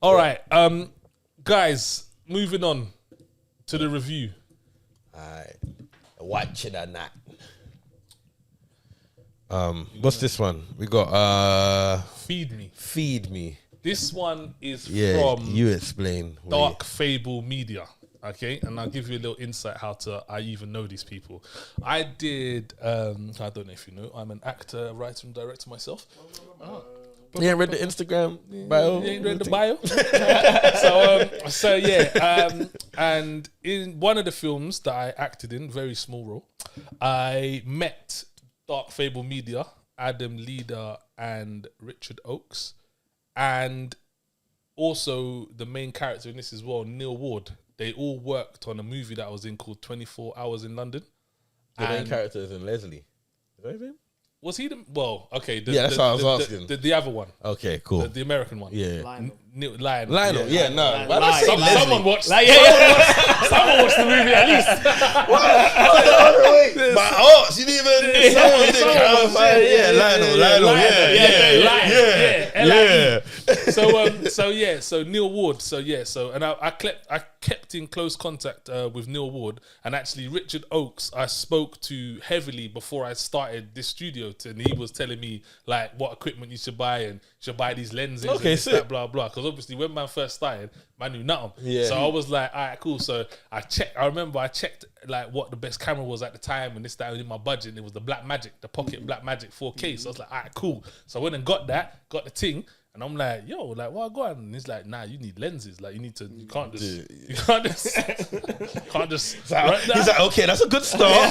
All right, guys, moving on to the review. All right, watch it or not. What's this one? We got Feed Me. Feed Me. This one is Yeah, from you explain. Dark Fable Media. Okay, and I'll give you a little insight how I even know these people. I did. I don't know if you know. I'm an actor, writer, and director myself. You ain't read the Instagram bio? You ain't read the bio? So and in one of the films that I acted in, very small role, I met Dark Fable Media, Adam Leader and Richard Oakes, and also the main character in this as well, Neal Ward. They all worked on a movie that I was in called 24 Hours in London. The main character is in Leslie. Is that his name? Was he the... Well, okay. That's what I was asking. The other one. Okay, cool. The American one. Yeah. Lionel. Yeah, no. Someone watched someone watched the movie at least. My aunt, she didn't even... Someone didn't clarify. Yeah, Lionel. Yeah. So Neal Ward. And I kept in close contact with Neal Ward, and actually Richard Oakes I spoke to heavily before I started this studio, and he was telling me like what equipment you should buy, and you should buy these lenses, okay, and that, blah blah. Because obviously when man first started, man knew nothing. Yeah. So I was like, all right, cool. So I remember I checked like what the best camera was at the time, and that was in my budget. And it was the the Pocket Blackmagic 4K. So I was like, all right, cool. So I went and got the thing. And I'm like, yo, like, what I got? And he's like, nah, you need lenses. Like, you can't just. He's like, okay, that's a good start.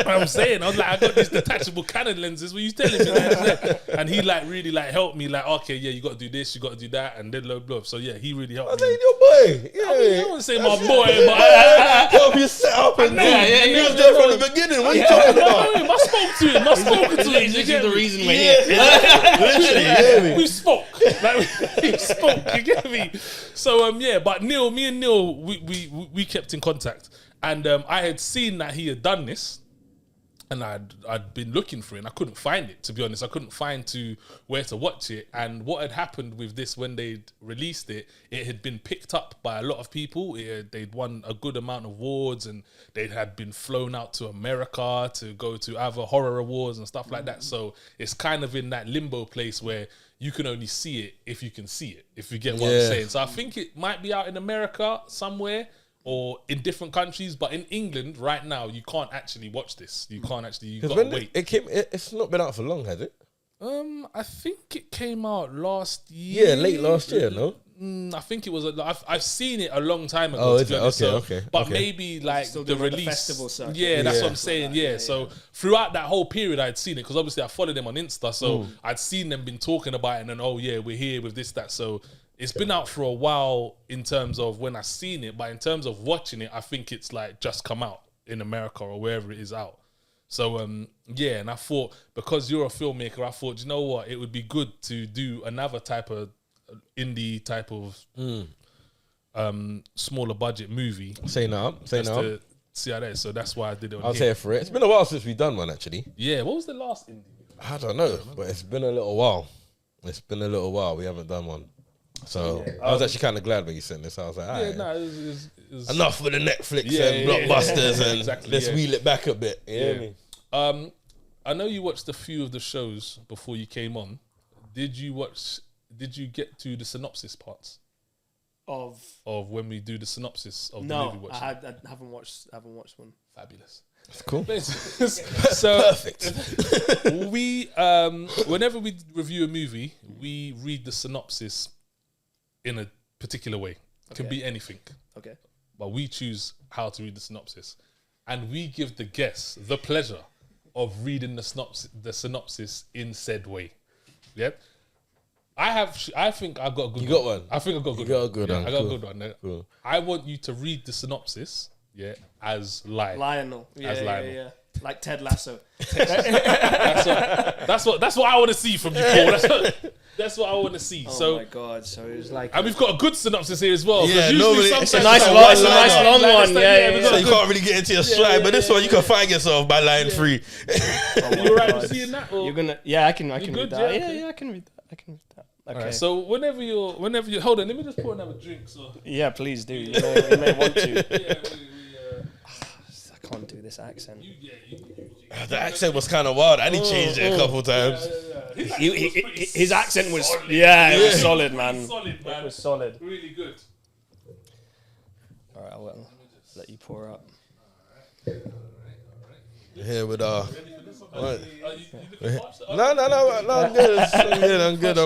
I'm saying, I was like, I got these detachable Canon lenses. What you telling me? Like, and he like really like helped me. Like, okay, yeah, you got to do this, you got to do that, and then blah. So yeah, he really helped me. I your boy. Yeah, I mean, I wouldn't say my boy, but help you set up and he was there from the beginning. What are you talking about? I spoke to him. This is the reason we're here. Literally. We spoke. Like, we spoke, you get me? So but me and Neal, we kept in contact. And I had seen that he had done this, and I'd been looking for it, and I couldn't find it, to be honest. I couldn't find where to watch it. And what had happened with this when they'd released it, it had been picked up by a lot of people. They'd won a good amount of awards, and they had been flown out to America to go to other horror awards and stuff like that. So it's kind of in that limbo place where you can only see it if you can see it, if you get what I'm saying. So I think it might be out in America somewhere or in different countries, but in England right now, you can't actually watch this. You can't actually, you gotta wait. It's not been out for long, has it? I think it came out last year. Yeah, late last year, no? I think it was. I've seen it a long time ago. Oh, is it? Okay. But maybe like still the doing release. the festival circuit. Yeah, that's what I'm saying. Yeah. So throughout that whole period, I'd seen it because obviously I followed them on Insta, so I'd seen them been talking about it, and then we're here with this, that. So it's been out for a while in terms of when I seen it, but in terms of watching it, I think it's like just come out in America or wherever it is out. So and I thought, because you're a filmmaker, I thought, you know what, it would be good to do another type of indie type of smaller budget movie. Say no. To see how that is. So that's why I did it on I'll here. say it for it. It's been a while since we've done one, actually. Yeah, what was the last indie? I don't know, but it's been a little while. We haven't done one. So I was actually kind of glad when you sent this. I was like, it was enough with the Netflix and blockbusters and let's wheel it back a bit. You know me? I know you watched a few of the shows before you came on. Did you get to the synopsis parts of when we do the synopsis of the movie? No, I haven't watched one. Fabulous. That's cool. So Perfect. we whenever we review a movie, we read the synopsis in a particular way. It can be anything. Okay. But we choose how to read the synopsis, and we give the guests the pleasure of reading the synopsis in said way. Yeah. I think I got a good one. You got one? I think I got a good one. You got a good one. I got a good one. Cool. I want you to read the synopsis, as Lionel. Lionel. Yeah. Like Ted Lasso. That's what I want to see from you, Paul. That's what I want to see. Oh my god! So it was like, and we've got a good synopsis here as well. Yeah, usually it's a nice long one. Yeah. So you can't really get into your stride, but this one you can find yourself by line 3. You alright with seeing that? You're gonna? Yeah, I can read that. good? Yeah, I can read that. Okay. Alright, so whenever you hold on, let me just pour another drink. So Yeah, please do. You may want to. yeah, I can't do this accent. The accent was kind of wild. and he changed it a couple times. His accent was it was solid, man. Solid, man. It was solid. Really good. All right, I'll let you pour up. Here with what? No, No, I'm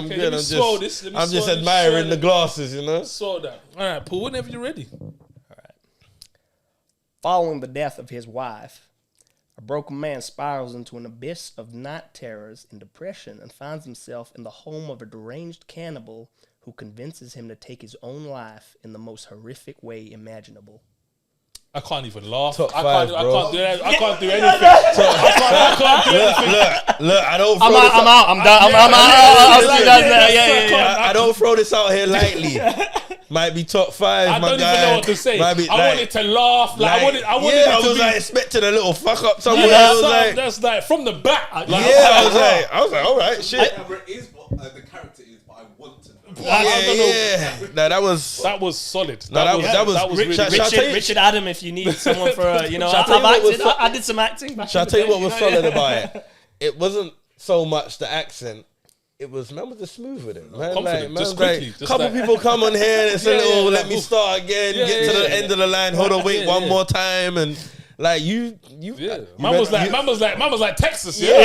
good. I'm just admiring the glasses, you know. Swallow that. All right, Paul. Whenever you're ready. Following the death of his wife, a broken man spirals into an abyss of night terrors and depression and finds himself in the home of a deranged cannibal who convinces him to take his own life in the most horrific way imaginable. I can't even laugh. Top I five, can't bro. do that. I can't do anything. I can't do anything. Look, I don't. I'm out. I'm done. I'm out. I don't throw this out here lightly. Might be top 5. I my don't guy. even know what to say. Might be, I wanted to laugh. I wanted I it to was be. like expecting a little fuck up somewhere. Yeah, I was like, that's like from the back. I was like, all right, shit. It is what the character is, but I want to know. I don't know. No, that was solid. that was really Shall I good. tell you- Richard Adam, if you need someone for I did some acting. Back Shall I in the tell you day, what was know? solid about it? It wasn't so much the accent. It was, man was just smooth with it. Man, Confident, man just was quickly, just couple like- people come on here and it's a little, let me start again, Yeah, get to the yeah. end of the line, hold on, wait, one yeah. more time, and like you Yeah, you man was read- like Texas. Yeah, I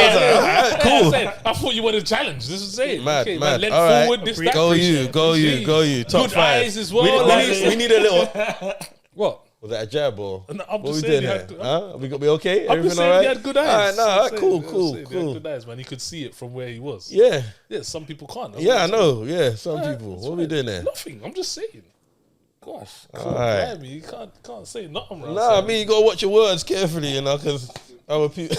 was like, all right, I cool. said, I thought you wanted a challenge. This is it. Mad. Lean All right. forward. This, that. Go you. Top Good 5. eyes as well. We need a little. What? Was that a jab or? No, I'm what just we saying doing he here? had good- Huh? We okay? I'm Everything just all saying right? he had good eyes. All right, I'm cool, saying he had cool. good eyes, man. He could see it from where he was. Yeah, Yeah, some people can't. That's yeah, what I I'm know. Yeah, some saying. people. That's What we right. doing there? Nothing. I'm just saying. Gosh, All right. blimey, you can't say nothing. Right? Nah, I mean, you gotta watch your words carefully, you know, because our people.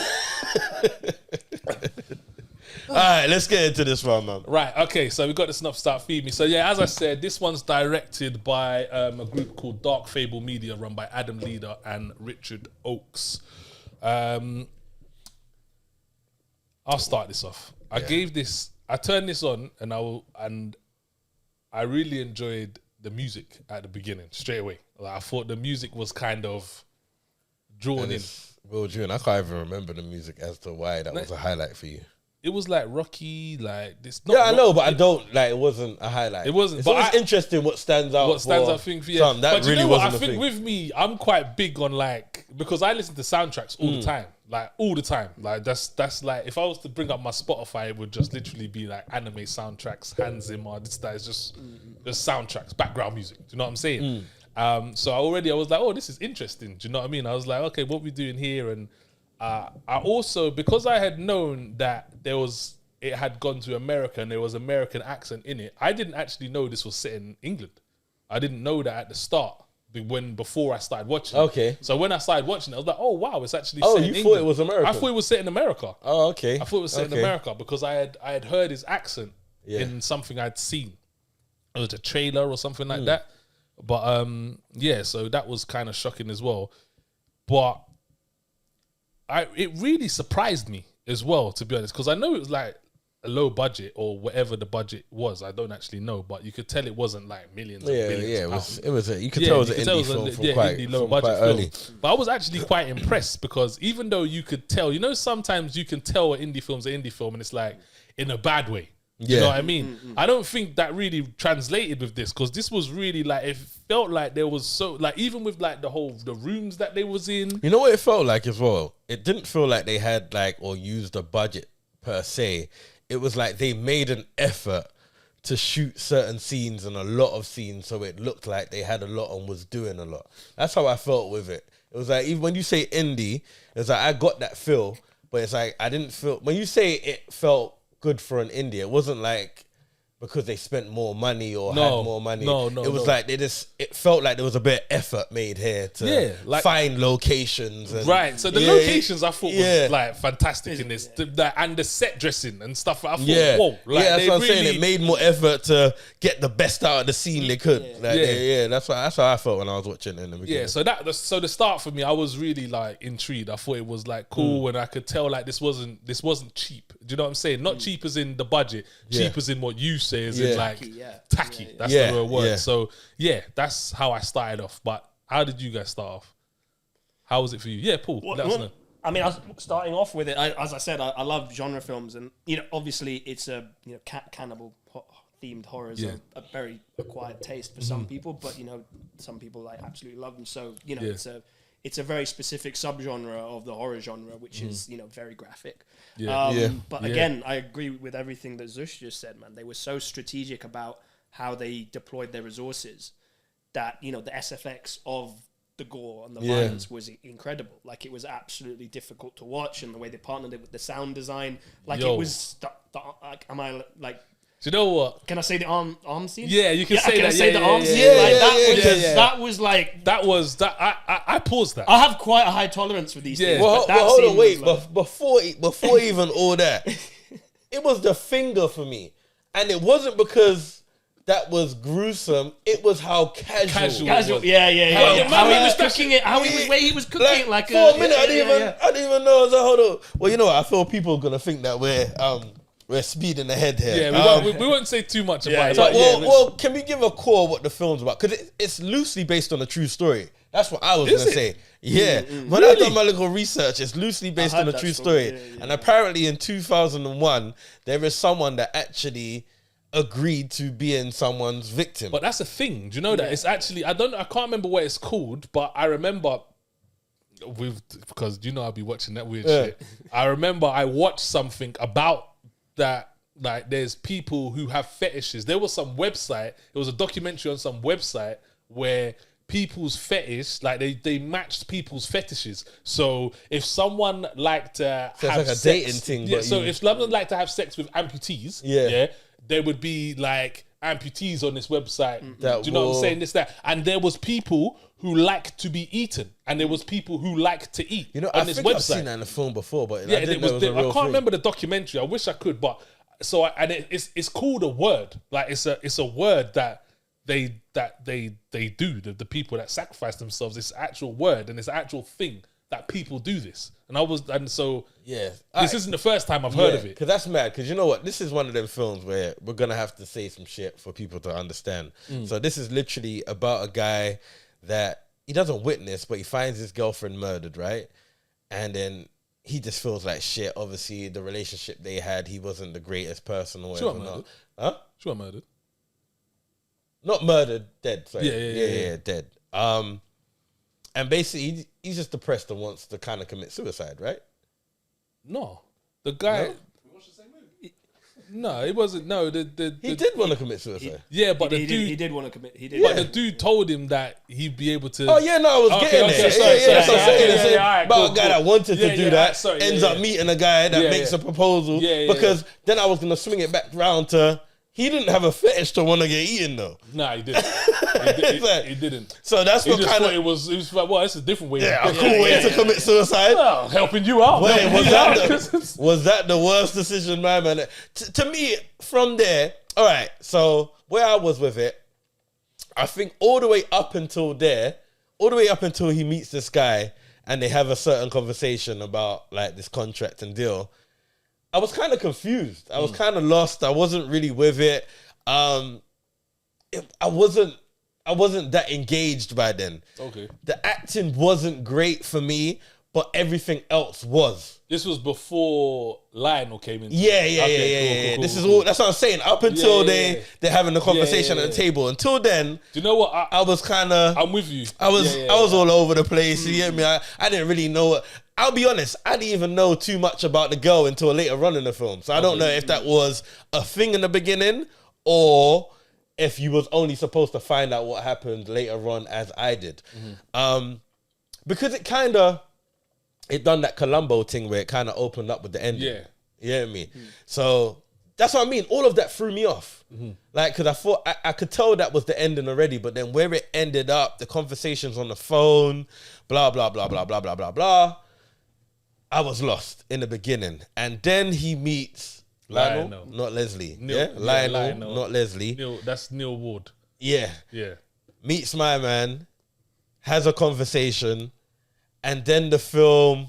All right, let's get into this one, man. Right, okay, so we got the synopsis start feed me. So yeah, as I said, this one's directed by a group called Dark Fable Media, run by Adam Leader and Richard Oakes. I'll start this off. I turned this on and I really enjoyed the music at the beginning, straight away. Like, I thought the music was kind of drawn in. Real June, I can't even remember the music as to why that was a highlight for you. It was like rocky, like this. Yeah, I know, but I don't like. It wasn't a highlight. It wasn't, It's but always interesting what stands out. What stands out thing for you? That But you really know what? wasn't I a think thing. with me, I'm quite big on like, because I listen to soundtracks all the time, like all the time. Like that's like, if I was to bring up my Spotify, it would just literally be like anime soundtracks, Hans Zimmer. This that is just soundtracks, background music. Do you know what I'm saying? So I was like, oh, this is interesting. Do you know what I mean? I was like, okay, what we doing here? And I also, because I had known that it had gone to America and there was American accent in it, I didn't actually know this was set in England. I didn't know that at the start before I started watching. Okay. So when I started watching it, I was like, oh wow, it's actually Oh, set in you England. thought it was American? I thought it was set in America. Oh, okay. I thought it was set in America because I had heard his accent in something I'd seen. It was a trailer or something like that. But yeah, so that was kind of shocking as well. But it really surprised me as well, to be honest, because I know it was like a low budget or whatever the budget was. I don't actually know, but you could tell it wasn't like millions. Yeah, and billions yeah. of pounds. It was. You could tell it was an indie film from quite early. But I was actually quite impressed because even though you could tell, you know, sometimes you can tell an indie film's an indie film and it's like in a bad way. Do you know what I mean? I don't think that really translated with this, because this was really like, it felt like there was so, like, even with like the rooms that they was in. You know what it felt like as well? It didn't feel like they had like, or used a budget per se. It was like they made an effort to shoot certain scenes and a lot of scenes, so it looked like they had a lot and was doing a lot. That's how I felt with it. It was like, even when you say indie, it's like I got that feel, but it's like I didn't feel, when you say it felt good for an indie, it wasn't like because they spent more money or had more money. No, it was like it felt like there was a bit of effort made here to find locations. And right, so the locations I thought was like fantastic in this, and the set dressing and stuff. I thought, whoa, like, that's what I'm really, saying. It made more effort to get the best out of the scene they could. That's how I felt when I was watching it in the beginning. Yeah, so the start for me, I was really like intrigued. I thought it was like cool, and I could tell like this wasn't cheap. Do you know what I'm saying? Not cheap as in the budget, cheap as in what you say is Yeah. in like Tacky, yeah. tacky. Yeah, yeah. That's Yeah, the real word. yeah. So yeah, that's how I started off. But how did you guys start off? How was it for you? Yeah, Paul. Let us know. I mean, I was starting off with it. As I said, I love genre films, and obviously, it's a cannibal themed horrors Yeah. are a very acquired taste for some people, but some people like absolutely love them. So it's a very specific subgenre of the horror genre, which is very graphic. Yeah. But again, I agree with everything that Zush just said, man. They were so strategic about how they deployed their resources that the SFX of the gore and the violence was incredible. Like, it was absolutely difficult to watch, and the way they partnered it with the sound design, like Yo. it was. Like, am I like? Do you know what? Can I say the arm scene? Yeah, you can say can that. I say Yeah, the yeah, arm yeah, scene? yeah, Like, yeah, that was like. That was that. I paused that. I have quite a high tolerance for these Yeah. things. Well, but that hold scene on, wait. was like- Before even all that, it was the finger for me, and it wasn't because that was gruesome. It was how casual. Casual, yeah. How How the he man was was cooking it, how he way he was cooking it, like for a minute. I didn't even know. I was like, hold on. Well, you know what? I feel people are gonna think that we're speeding ahead here. Yeah, we won't say too much about it. So, But well, can we give a core what the film's about? Because it's loosely based on a true story. That's what I was Is gonna it? say. Yeah, when I done my little research, it's loosely based heard on a that true story. story. Yeah. And apparently, in 2001, there is someone that actually agreed to being someone's victim. But that's the thing. Do you know that it's actually I can't remember what it's called, but I remember because I'll be watching that weird shit. I remember I watched something about that. Like, there's people who have fetishes. There was some website. It was a documentary on some website where people's fetish, like they matched people's fetishes. So if someone liked to So it's have like a sex, dating thing, yeah. but So you- if someone liked to have sex with amputees, Yeah. there would be like amputees on this website. That Do you know what I'm will- saying? This, that, and there was people who like to be eaten, and there was people who like to eat. I on this think website. I've seen that in the film before, but Yeah, I didn't know it was a I real can't thing. remember the documentary. I wish I could, but it's called a word. Like, it's a word that they do. The people that sacrifice themselves. It's an actual word, and it's an actual thing that people do this. So Yeah, this isn't the first time I've heard of it. Because that's mad. Because you know what? This is one of them films where we're gonna have to say some shit for people to understand. So this is literally about a guy that he doesn't witness, but he finds his girlfriend murdered, right? And then he just feels like shit. Obviously, the relationship they had, he wasn't the greatest person or She whatever. wasn't murdered. Huh? She wasn't murdered. Not murdered, dead. Sorry. Yeah, dead. And basically, he's just depressed and wants to kind of commit suicide, right? No, the guy. No, it wasn't. No, He did want to commit suicide. Yeah, but the he dude. did want to commit. He did. But the dude told him that he'd be able to. Oh yeah, no, I was Okay, getting okay, there. sorry, Yeah, sorry, so sorry. saying, Yeah, saying yeah, alright, about cool, a guy cool. that wanted Yeah, to do yeah, that, sorry, ends yeah, up yeah. meeting a guy that Yeah, makes yeah. a proposal. Yeah, yeah, Because then I was gonna swing it back round to he didn't have a fetish to want to get eaten though. Nah, he didn't. He didn't. So that's He what just kind thought of it was like, well, it's a different way. a cool way to commit suicide. Well, helping you out. Wait, helping was you that out. was that the worst decision, my man? To me, from there, all right. So where I was with it, I think all the way up until he meets this guy and they have a certain conversation about like this contract and deal, I was kind of confused. I was kind of lost. I wasn't really with it. I wasn't that engaged by then. Okay. The acting wasn't great for me, but everything else was. This was before Lionel came in. Yeah. Okay, cool, This is cool. all. That's what I'm saying. Up until yeah. they're having the conversation yeah, at the table. Until then, Do you know what? I was kind of. I'm with you. I was all over the place. You get me? I didn't really know it. I'll be honest, I didn't even know too much about the girl until later on in the film. So I don't know if that was a thing in the beginning or if you was only supposed to find out what happened later on as I did. Because it done that Columbo thing where it kind of opened up with the ending. Yeah. You know what I mean? So that's what I mean. All of that threw me off. Like, because I thought I could tell that was the ending already, but then where it ended up, the conversations on the phone, blah, blah, blah, blah, blah, blah, blah, blah, I was lost in the beginning. And then he meets Lionel, not Leslie. Lionel, not Leslie. That's Neal Ward. Yeah. Yeah. Meets my man, has a conversation, and then the film,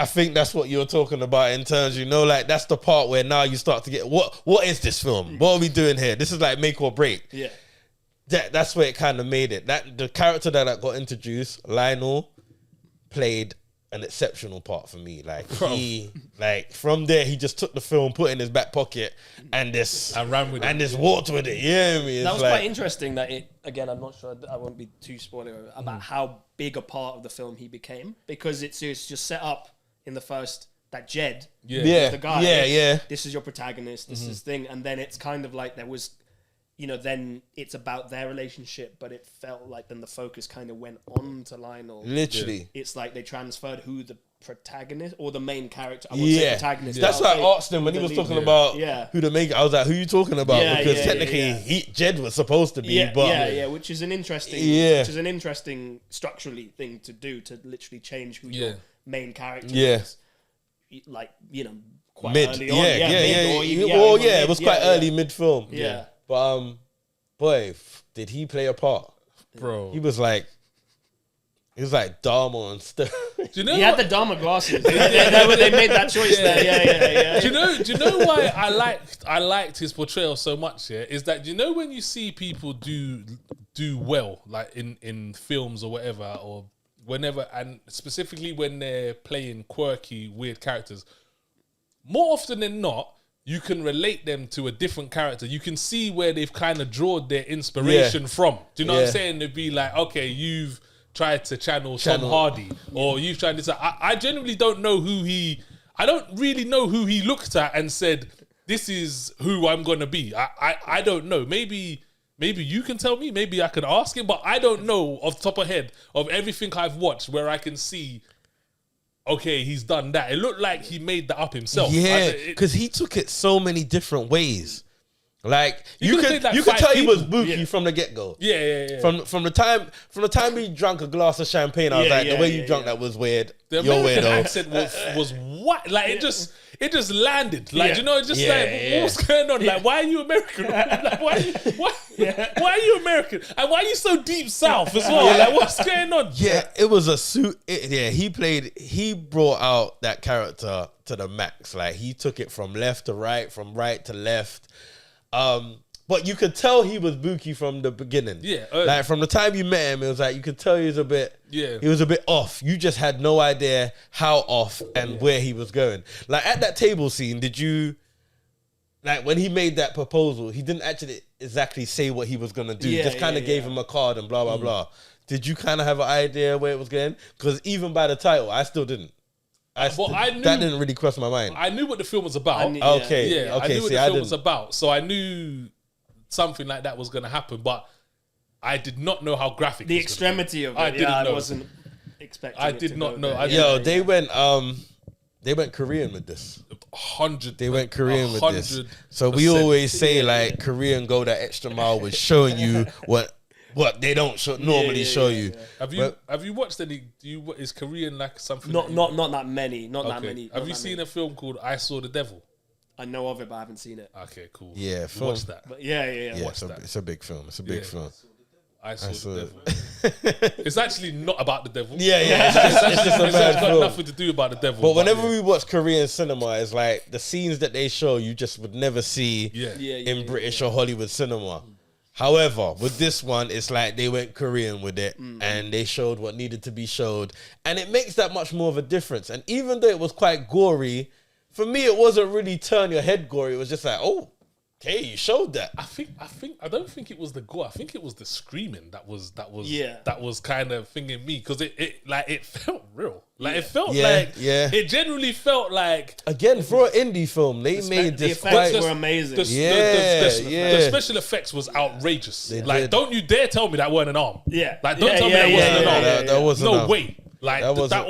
I think that's what you're talking about in terms, like that's the part where now you start to get what is this film? What are we doing here? This is like make or break. Yeah. That's where it kind of made it. That the character that got introduced, Lionel, played an exceptional part for me. Like he, from there, he just took the film, put it in his back pocket, and ran with it, and just walked with it. Yeah, I mean, that was quite interesting. That it again, I'm not sure. I won't be too spoiler about how big a part of the film he became, because it's just set up in the first that Jed, the guy, this is your protagonist, this is thing, and then it's kind of like there was. Then it's about their relationship, but it felt like then the focus kind of went on to Lionel. Literally. It's like they transferred who the protagonist or the main character. I wouldn't say protagonist. That's why I asked him when he was talking about who the main. I was like, who are you talking about? Because technically, Jed was supposed to be. Which is an interesting, structurally thing to do, to literally change who your main character is. Like, quite early on. It was quite early mid-film. Yeah. But boy, did he play a part, bro? He was like Dharma and stuff. He had the Dharma glasses. they made that choice there. Yeah. Do you know why I liked his portrayal so much? Yeah, is that when you see people do well, like in films or whatever, or whenever, and specifically when they're playing quirky, weird characters, more often than not, you can relate them to a different character. You can see where they've kind of drawn their inspiration from. Do you know what I'm saying? It'd be like, okay, you've tried to channel Tom Hardy, or you've tried to. I genuinely don't know I don't really know who he looked at and said, this is who I'm going to be. I don't know. Maybe you can tell me. Maybe I can ask him, but I don't know off the top of head of everything I've watched where I can see, okay, he's done that. It looked like he made that up himself. Yeah, because he took it so many different ways. Like you could tell people. he was booky from the get go. Yeah. From the time he drank a glass of champagne, I was like, the way you drank that was weird. The American accent was what? Like it just landed. Like what's going on? Like, why are you American? Like, why are you American? And why are you so deep south as well? Like, what's going on? Yeah, it was a suit. He brought out that character to the max. Like he took it from left to right, from right to left. But you could tell he was booky from the beginning. Yeah. Like from the time you met him, it was like you could tell he was a bit off. You just had no idea how off and where he was going. Like at that table scene, did you, like when he made that proposal, he didn't actually exactly say what he was gonna do. Just kind of gave him a card and blah blah blah. Did you kind of have an idea where it was going? Because even by the title, I still didn't. I knew, that didn't really cross my mind. I knew what the film was about. I knew what the film was about. So I knew something like that was going to happen, but I did not know how graphic. The extremity of it. I wasn't expecting. I did not know. They went Korean with this. 100. They went Korean with this. So we always say like Korean go that extra mile with showing you what they don't normally show you. Have you watched any? Is Korean like something? Not that many. Not that many. Have you seen a film called I Saw the Devil? I know of it, but I haven't seen it. Okay, cool. Yeah, watch that. But it's a big film. It's a big film. I Saw the Devil. It's actually not about the devil. It's just a bad got film. nothing to do about the devil. But whenever we watch Korean cinema, it's like the scenes that they show you just would never see in British or Hollywood cinema. However, with this one, it's like they went Korean with it and they showed what needed to be showed. And it makes that much more of a difference. And even though it was quite gory, for me, it wasn't really turn your head gory. It was just like, oh, okay, you showed that. I don't think it was the gore. I think it was the screaming that was kind of thinging me, because it felt real. Like it felt it generally felt like, again, for an indie film, they made this the effects were amazing. The special effects was outrageous. Don't you dare tell me that weren't an arm. Yeah. Like don't tell me that wasn't an arm. That wasn't no way. Like that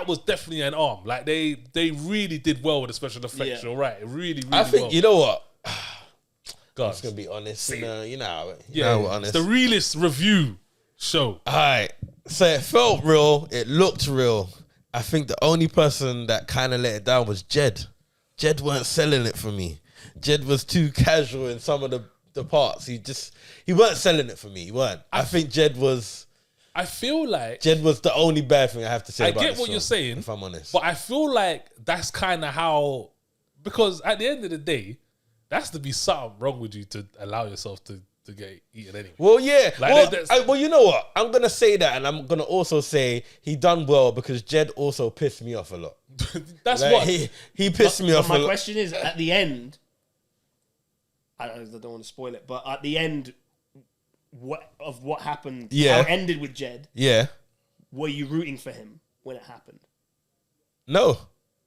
was definitely an arm. Like they really did well with the special effects. You're right. Really I think well. You know what? God, I'm just gonna be honest. You know we're honest. It's the realest review show. Alright. So it felt real, it looked real. I think the only person that kind of let it down was Jed. Jed weren't selling it for me. Jed was too casual in some of the parts. He weren't selling it for me. He weren't. I think Jed was I feel like Jed was the only bad thing I have to say I about get this what film, you're saying, if I'm honest. but I feel like that's kind of how, because at the end of the day, there has to be something wrong with you to allow yourself to get eaten anyway. Well, yeah. Like, Well, you know what? I'm going to say that, and I'm going to also say he done well because Jed also pissed me off a lot. That's Like, what he pissed me off a My lot. question is, at the end, I don't want to spoil it, but at the end, what happened? Yeah. How it ended with Jed? Yeah. Were you rooting for him when it happened? No.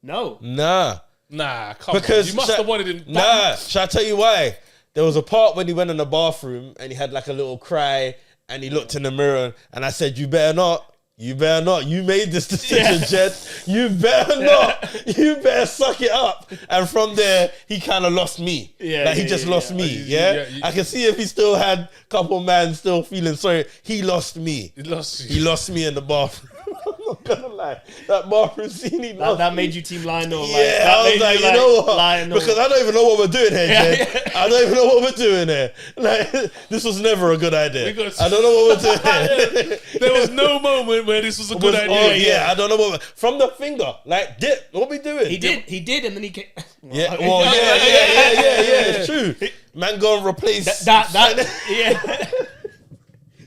No. Nah. Nah, come Because on. You must have wanted him. Nah. Shall I tell you why? There was a part when he went in the bathroom and he had like a little cry and he looked in the mirror and I said, you better not. You better not. You made this decision, Jed. You better not. You better suck it up. And from there, he kind of lost me. Yeah, he just lost me. Yeah? yeah. I can see if he still had a couple man still feeling sorry. He lost me. He lost you. He lost me in the bathroom. I'm not gonna lie. That bathroom scene, he lost That me. made you team Lionel. Yeah, I was like, you know what? Lionel. Because I don't even know what we're doing here, Jed. I don't even know what we're doing here. Like, this was never a good idea. I don't know what we're doing here. There was no moment where this was a good idea. Oh, yeah, I don't know what from the finger. Like, dip, what we doing? He did, and then he came. Yeah, well, yeah, it's true. Man, go and replace Yeah.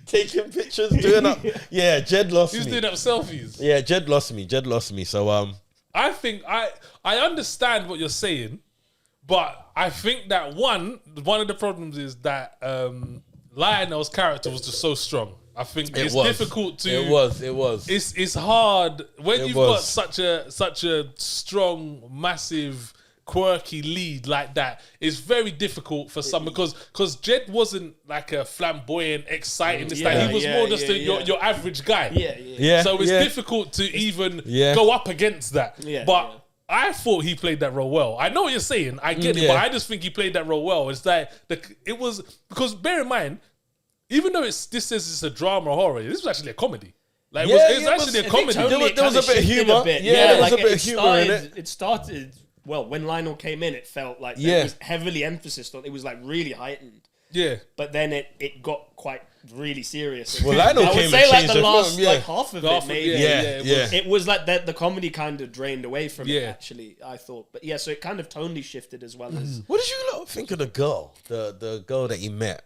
taking pictures, doing up. Yeah, Jed lost He's me. doing up selfies. Yeah, Jed lost me. So, I think I understand what you're saying, but I think that one of the problems is that Lionel's character was just so strong. I think it's difficult to. It was. It's hard when you've was. got such a strong, massive, quirky lead like that. It's very difficult for some because Jed wasn't like a flamboyant, exciting. He was more just your average guy. Yeah. So it's difficult to even Yeah. go up against that. Yeah, But yeah. I thought he played that role well. I know what you're saying. I get it, but I just think he played that role well. It's like it was because bear in mind, even though this says it's a drama or horror, this was actually a comedy. Like it was actually a comedy. There was a bit of humor. There was a bit of humor in it. It started well when Lionel came in. It felt like Yeah. there was heavily emphasis on. It was like really heightened. Yeah. But then it got quite really serious. Well, Lionel I would came say and like changed the the last film, yeah. like half of it maybe. Yeah. It was like that the comedy kind of drained away from it Yeah. actually, I thought. But yeah, so it kind of tonally shifted as well as What did you lot think of the girl? The girl that he met?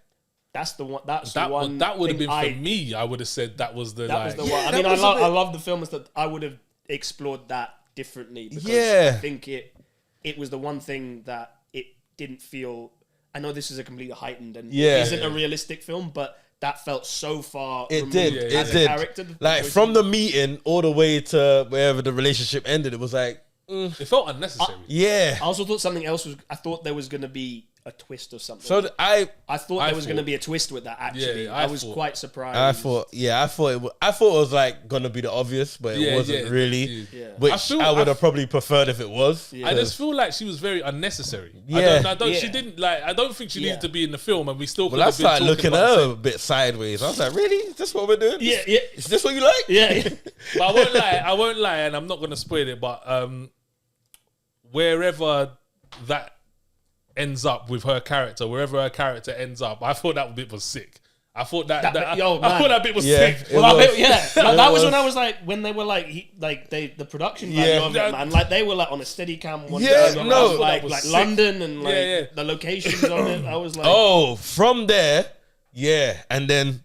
that's the one that would have thing been for me. I would have said that was the That was the one. I that mean, was a bit- I love the film is that I would have explored that differently because Yeah. I think it was the one thing that it didn't feel. I know this is a completely heightened and Yeah. it isn't a realistic film, but that felt so far. It removed did. as It a did. character. Like from the meeting all the way to wherever the relationship ended, it was like, It felt unnecessary. yeah. I also thought something else was. I thought there was going to be a twist or something. So I thought I there was going to thought- be a twist with that. Actually, Yeah, I was thought- quite surprised. I thought it was like gonna be the obvious, but it Yeah, wasn't yeah, really. yeah. Which I would have probably preferred if it was. Yeah. I just feel like she was very unnecessary. Yeah. I don't. She Yeah. didn't like. I don't think she needed Yeah. to be in the film, and we still. Well, I could have been started looking talking at about her the a bit sideways. I was like, really? Is this what we're doing? Yeah, yeah. Is this what you like? yeah. same- But I won't lie, and I'm not going to spoil it. But wherever that ends up with her character, wherever her character ends up, I thought that bit was sick. I thought I man. thought that bit was Yeah. sick. It Well, was. that was was. when I was like, when they were like, the production value Yeah. of it, man. Like they were like on a steady cam. One Yeah, day, no. like That was sick. London and like Yeah. the locations on it. I was like, Oh, from there, yeah, and then,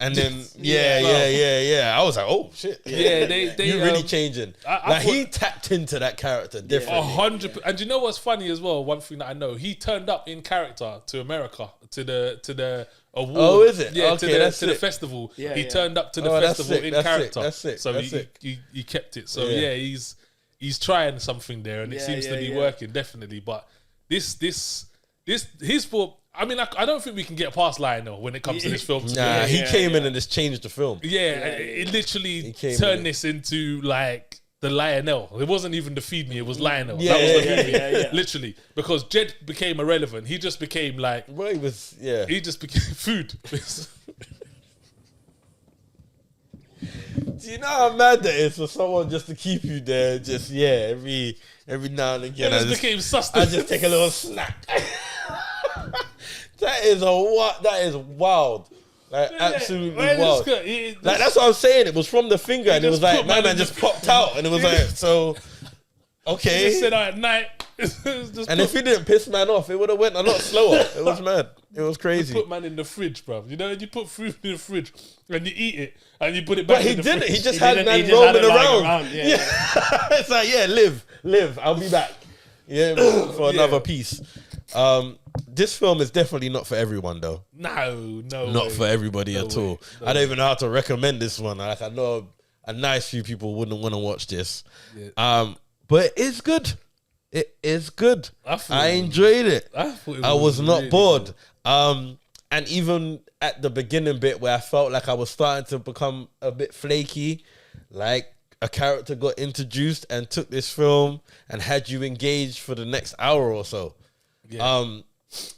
yeah. I was like, oh shit, Yeah, they you're really changing. I Like he thought- tapped into that character differently. 100%. And you know what's funny as well? One thing that I know, he turned up in character to America to the award. Oh, is it? Yeah, Okay, to that's the sick. festival. Yeah, he yeah. turned up to the Oh, that's festival sick, in that's sick, character. that's sick, So that's sick. he kept it. So Yeah. yeah, he's trying something there, and it Yeah, seems to yeah, be yeah. working definitely. But this his fault. I mean, I don't think we can get past Lionel when it comes to this film. to be Nah, honest. he came in and just changed the film. It literally came turned in. this into like the Lionel. It wasn't even the feed me, it was Lionel. Yeah, that was the yeah, movie. yeah. Literally. Because Jed became irrelevant. He just became like Well, he was, yeah. he just became food. Do you know how mad that is for someone just to keep you there? Just every now and again, It just became I sustenance. just take a little snack. That is wild. Like absolutely Man, wild. Like that's what I'm saying. It was from the finger, and it was just like put my man man in just the- popped out, and it was like so. He Okay. just said at night. Just And if he didn't piss man off, it would have went a lot slower. It was mad. It was crazy. put man in the fridge, bro. You know, you put food in the fridge and you eat it and you put it back But he in the didn't. fridge. He just He had didn't- man he just had roaming it lying around. around, yeah. It's like, yeah, live. I'll be back. Yeah, for another piece. This film is definitely not for everyone, though. No Not way. for everybody No at way. all. No I don't even know how to recommend this one. Like, I know a nice few people wouldn't want to watch this. Yeah. But it is good. It is good. I I enjoyed it. I thought it I was not really bored. good. And even at the beginning bit where I felt like I was starting to become a bit flaky, like a character got introduced and took this film and had you engaged for the next hour or so. Yeah.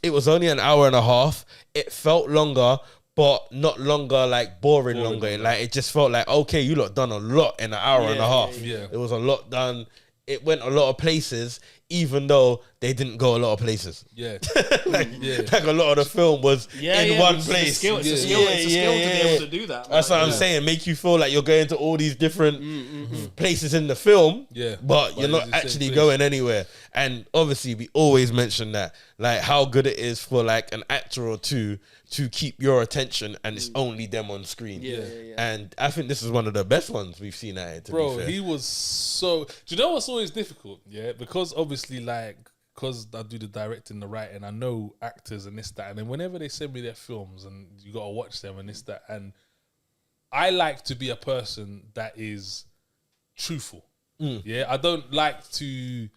It was only an hour and a half. It felt longer, but not longer like boring longer. Like it just felt like, okay, you lot done a lot in an hour and a half. yeah. It was a lot done. It went a lot of places, even though they didn't go a lot of places. Yeah. like Yeah. a lot of the film was in one it's place. A skill, it's a Yeah, skill, it's a skill to be yeah. able to do that. That's man. what I'm saying. Make you feel like you're going to all these different places in the film, Yeah. but you're But not it's the same actually place. going anywhere. And obviously, we always mention that, like how good it is for like an actor or two to keep your attention, and it's only them on screen. Yeah. And I think this is one of the best ones we've seen at it. To Bro, be fair. he was so. Do you know what's always difficult? Yeah, because obviously, because I do the directing, the writing, I know actors and this, that, and then whenever they send me their films and you gotta watch them and this, that, and I like to be a person that is truthful. Yeah, I don't like to.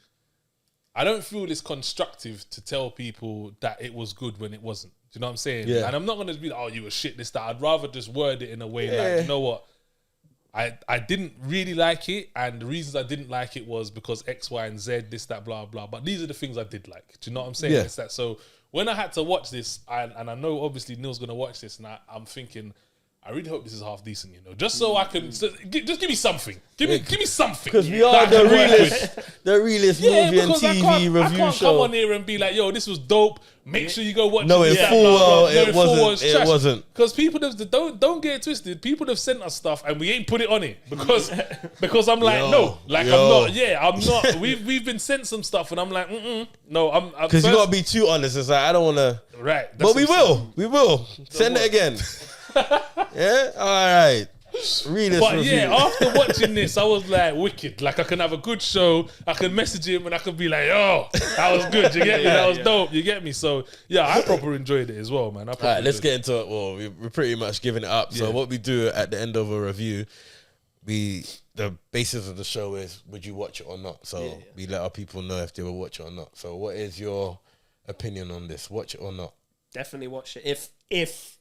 I don't feel it's constructive to tell people that it was good when it wasn't. Do you know what I'm saying? Yeah. And I'm not gonna be like, oh, you were shit, this, that. I'd rather just word it in a way Yeah. like, you know what? I didn't really like it, and the reasons I didn't like it was because X, Y, and Z, this, that, blah, blah. But these are the things I did like. Do you know what I'm saying? Yeah. It's that. So when I had to watch this, and I know obviously Neil's gonna watch this, and I'm thinking, I really hope this is half decent, you know, just so I can just give me something. Give me something. Because we that are I the can work realest, with. the realest Yeah, movie and because I TV can't review come show. on here and be like, yo, this was dope. Make sure you go watch No, it. in Yeah, full blah, blah, well, blah. it No, in full wasn't. well, it's It trash. wasn't. Because people have don't get it twisted. People have sent us stuff and we ain't put it on it because I'm like, Yo, I'm yo. not. Yeah, I'm not. We've been sent some stuff and I'm like, no, I'm Because you gotta be too honest. It's like I don't want to. right. that's But we what I'm saying. will. We will. Send it again. Yeah? All right. Read this But review. yeah, after watching this, I was like, wicked. Like, I can have a good show. I can message him and I can be like, oh, that was good. You get me? That was dope. You get me? So, yeah, I proper enjoyed it as well, man. All right, let's get into it. Well, we're pretty much giving it up. So Yeah. what we do at the end of a review, the basis of the show is, would you watch it or not? So we let our people know if they will watch it or not. So what is your opinion on this? Watch it or not? Definitely watch it if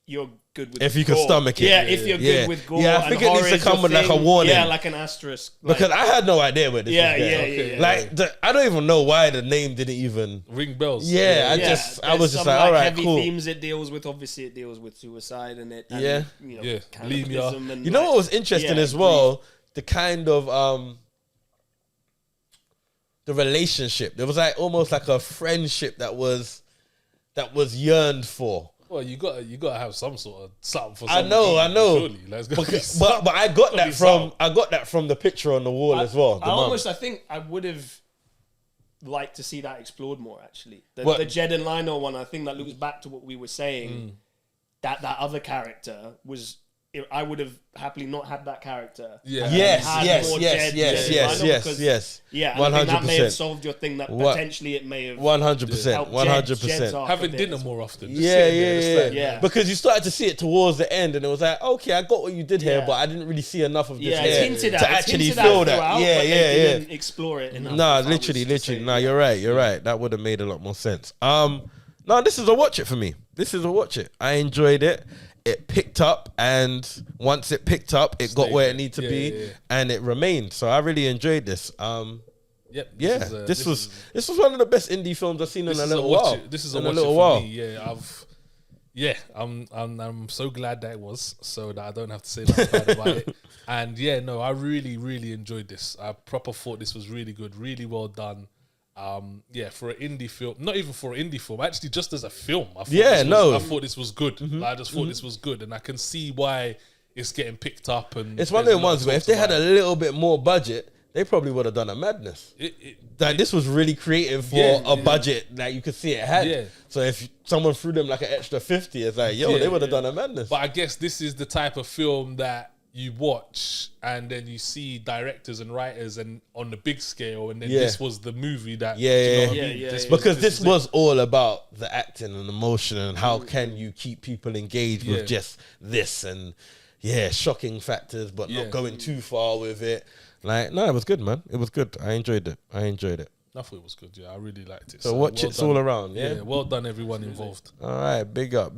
you're good with If you can gore. stomach it. Yeah, if you're Yeah. good with gore. Yeah, I think and it needs horror to is your come with, like, a thing. warning. Yeah, like an asterisk. Like, Because I had no idea where this Yeah, was going. yeah, yeah, yeah. Like, I don't even know why the name didn't even... Ring bells. Yeah, I there's was just some, like, all right, heavy cool. themes it deals with. Obviously, it deals with suicide and it. And, Yeah. you know, Yeah. cannibalism and You know like- what was interesting yeah, as well? The kind of the relationship. There was like almost like a friendship that was yearned for. Well, you gotta have some sort of something for. I someone know, to I eat, know. Surely. Like, it's gotta be But something. I got Gotta that be from something. the picture on the wall as well. The mum. I think I would have liked to see that explored more. Actually, What? the Jed and Lionel one. I think that looks back to what we were saying. That other character was. I would have happily not had that character. Yeah. Yes, Had yes, more yes, Jed, yes, Jed and Lionel yes, because- yes. Yeah, and I think that may 100%. have solved your thing. That What? potentially it may have 100%, helped 100%. Jed's arc a Having bit dinner as more often. Just Yeah, sitting there, just yeah, like- yeah. Because you started to see it towards the end, and it was like, okay, I got what you did here, Yeah. but I didn't really see enough of this Yeah, here it's hinted at. to It's actually hinted feel at that. throughout, Yeah, but yeah, they yeah. didn't explore it enough. Nah, if I was literally. to say. Nah, you're right. That would have made a lot more sense. No, this is a watch it for me. This is a watch it. I enjoyed it. It picked up, and once it picked up, it got where it needed to Yeah, be, yeah, yeah. and it remained. So I really enjoyed this. Yep. Yeah, this was one of the best indie films I've seen in a little while. This is a in watch a little it while. for me. Yeah, I'm so glad that it was, so that I don't have to say nothing bad about it. And yeah, no, I really, really enjoyed this. I proper thought this was really good, really well done. Yeah, for an indie film, not even for an indie film, actually just as a film, I thought this was good. Like, I just thought this was good, and I can see why it's getting picked up. And it's one of the ones where if they had a little bit more budget, they probably would have done a madness. This was really creative for a budget that you could see it had. Yeah. So if someone threw them like an extra 50, it's like, they would have done a madness. But I guess this is the type of film that you watch and then you see directors and writers and on the big scale, and then this was the movie that because this was all about the acting and emotion and how can you keep people engaged with just this and shocking factors but not going too far with it. Like, no, it was good, man. It was good. I enjoyed it. I thought it was good. Yeah, I really liked it. So watch it all around. Yeah, well done everyone involved. All right, big up.